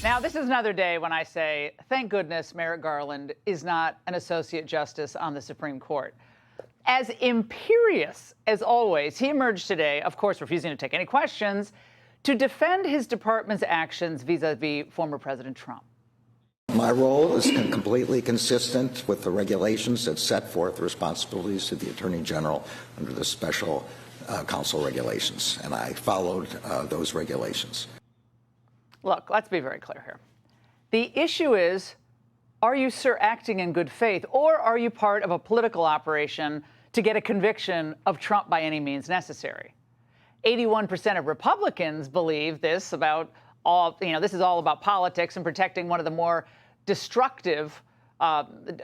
Now, this is another day when I say, thank goodness Merrick Garland is not an associate justice on the Supreme Court. As imperious as always, he emerged today, of course, refusing to take any questions, to defend his department's actions vis-a-vis former President Trump. My role is completely consistent with the regulations that set forth responsibilities to the Attorney General under the special counsel regulations, and I followed those regulations. Look, let's be very clear here. The issue is, are you, sir, acting in good faith, or are you part of a political operation to get a conviction of Trump by any means necessary? 81% of Republicans believe this about all, this is all about politics and protecting one of the more destructive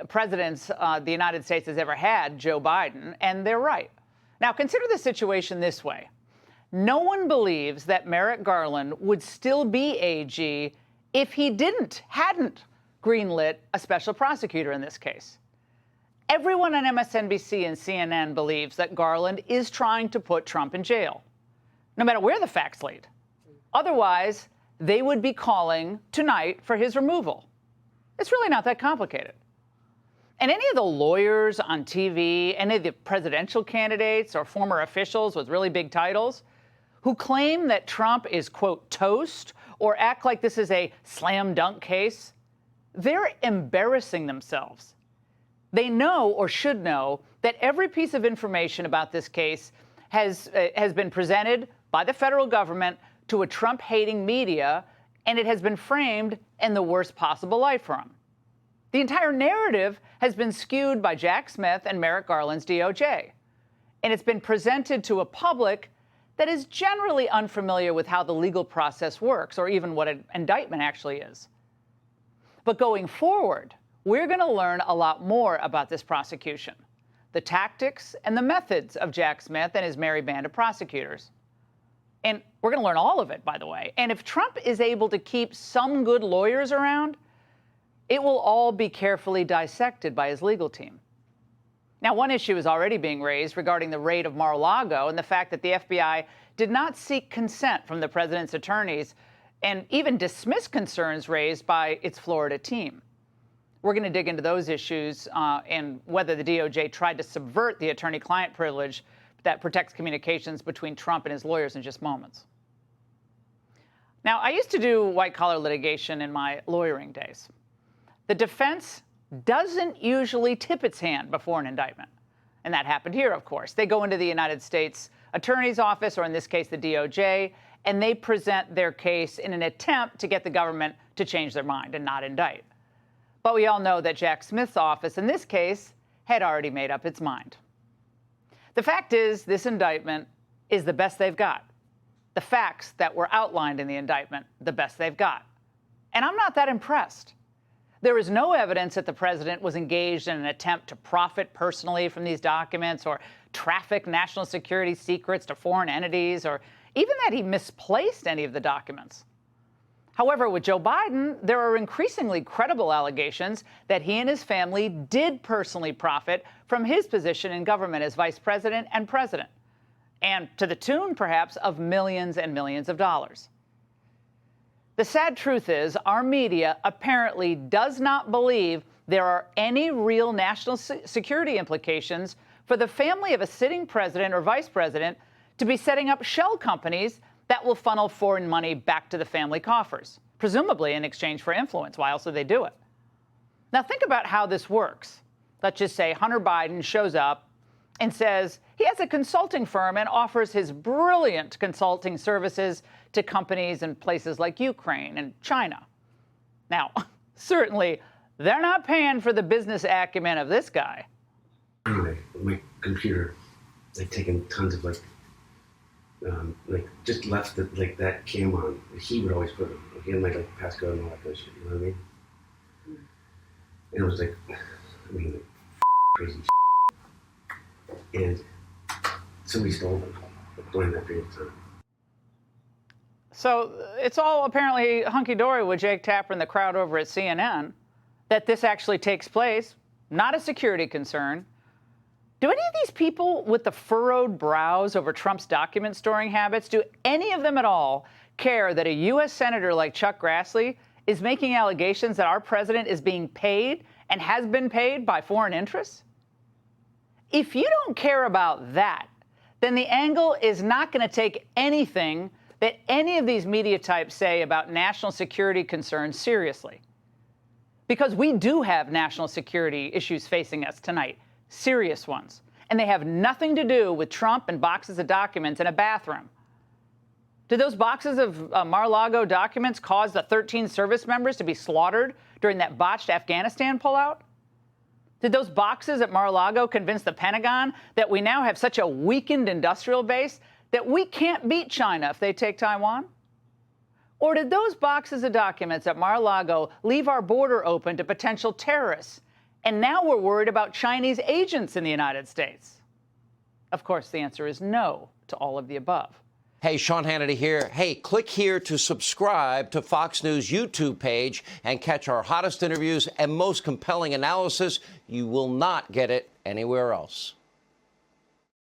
presidents the United States has ever had, Joe Biden, and they're right. Now, consider the situation this way. No one believes that Merrick Garland would still be AG if he hadn't greenlit a special prosecutor in this case. Everyone on MSNBC and CNN believes that Garland is trying to put Trump in jail, no matter where the facts lead. Otherwise, they would be calling tonight for his removal. It's really not that complicated. And any of the lawyers on TV, any of the presidential candidates or former officials with really big titles who claim that Trump is, quote, toast, or act like this is a slam dunk case, they're embarrassing themselves. They know, or should know, that every piece of information about this case has been presented by the federal government to a Trump-hating media, and it has been framed in the worst possible light for him. The entire narrative has been skewed by Jack Smith and Merrick Garland's DOJ, and it's been presented to a public that is generally unfamiliar with how the legal process works, or even what an indictment actually is. But going forward, we're going to learn a lot more about this prosecution, the tactics and the methods of Jack Smith and his merry band of prosecutors. And we're going to learn all of it, by the way. And if Trump is able to keep some good lawyers around, it will all be carefully dissected by his legal team. Now, one issue is already being raised regarding the raid of Mar-a-Lago and the fact that the FBI did not seek consent from the president's attorneys and even dismiss concerns raised by its Florida team. We're going to dig into those issues and whether the DOJ tried to subvert the attorney-client privilege that protects communications between Trump and his lawyers in just moments. Now, I used to do white-collar litigation in my lawyering days. The defense doesn't usually tip its hand before an indictment. And that happened here, of course. They go into the United States Attorney's Office, or in this case, the DOJ, and they present their case in an attempt to get the government to change their mind and not indict. But we all know that Jack Smith's office, in this case, had already made up its mind. The fact is, this indictment is the best they've got. The facts that were outlined in the indictment, the best they've got. And I'm not that impressed. There is no evidence that the president was engaged in an attempt to profit personally from these documents or traffic national security secrets to foreign entities, or even that he misplaced any of the documents. However, with Joe Biden, there are increasingly credible allegations that he and his family did personally profit from his position in government as vice president and president, and to the tune, perhaps, of millions and millions of dollars. The sad truth is, our media apparently does not believe there are any real national security implications for the family of a sitting president or vice president to be setting up shell companies that will funnel foreign money back to the family coffers, presumably in exchange for influence. Why else would they do it? Now, think about how this works. Let's just say Hunter Biden shows up and says he has a consulting firm and offers his brilliant consulting services to companies in places like Ukraine and China. Now, certainly, they're not paying for the business acumen of this guy. Anyway, my computer, I'd taken tons of just left that cam on. He would always put them. He had my passcode and all that kind of shit. You know what I mean? And it was crazy shit. And somebody stole them during that period of time. So it's all apparently hunky-dory with Jake Tapper and the crowd over at CNN, that this actually takes place, not a security concern. Do any of these people with the furrowed brows over Trump's document storing habits, do any of them at all care that a U.S. Senator like Chuck Grassley is making allegations that our president is being paid and has been paid by foreign interests? If you don't care about that, then the Angle is not going to take anything that any of these media types say about national security concerns seriously. Because we do have national security issues facing us tonight, serious ones. And they have nothing to do with Trump and boxes of documents in a bathroom. Did those boxes of Mar-a-Lago documents cause the 13 service members to be slaughtered during that botched Afghanistan pullout? Did those boxes at Mar-a-Lago convince the Pentagon that we now have such a weakened industrial base that we can't beat China if they take Taiwan? Or did those boxes of documents at Mar-a-Lago leave our border open to potential terrorists? And now we're worried about Chinese agents in the United States? Of course, the answer is no to all of the above. Hey, Sean Hannity here. Hey, click here to subscribe to Fox News YouTube page and catch our hottest interviews and most compelling analysis. You will not get it anywhere else.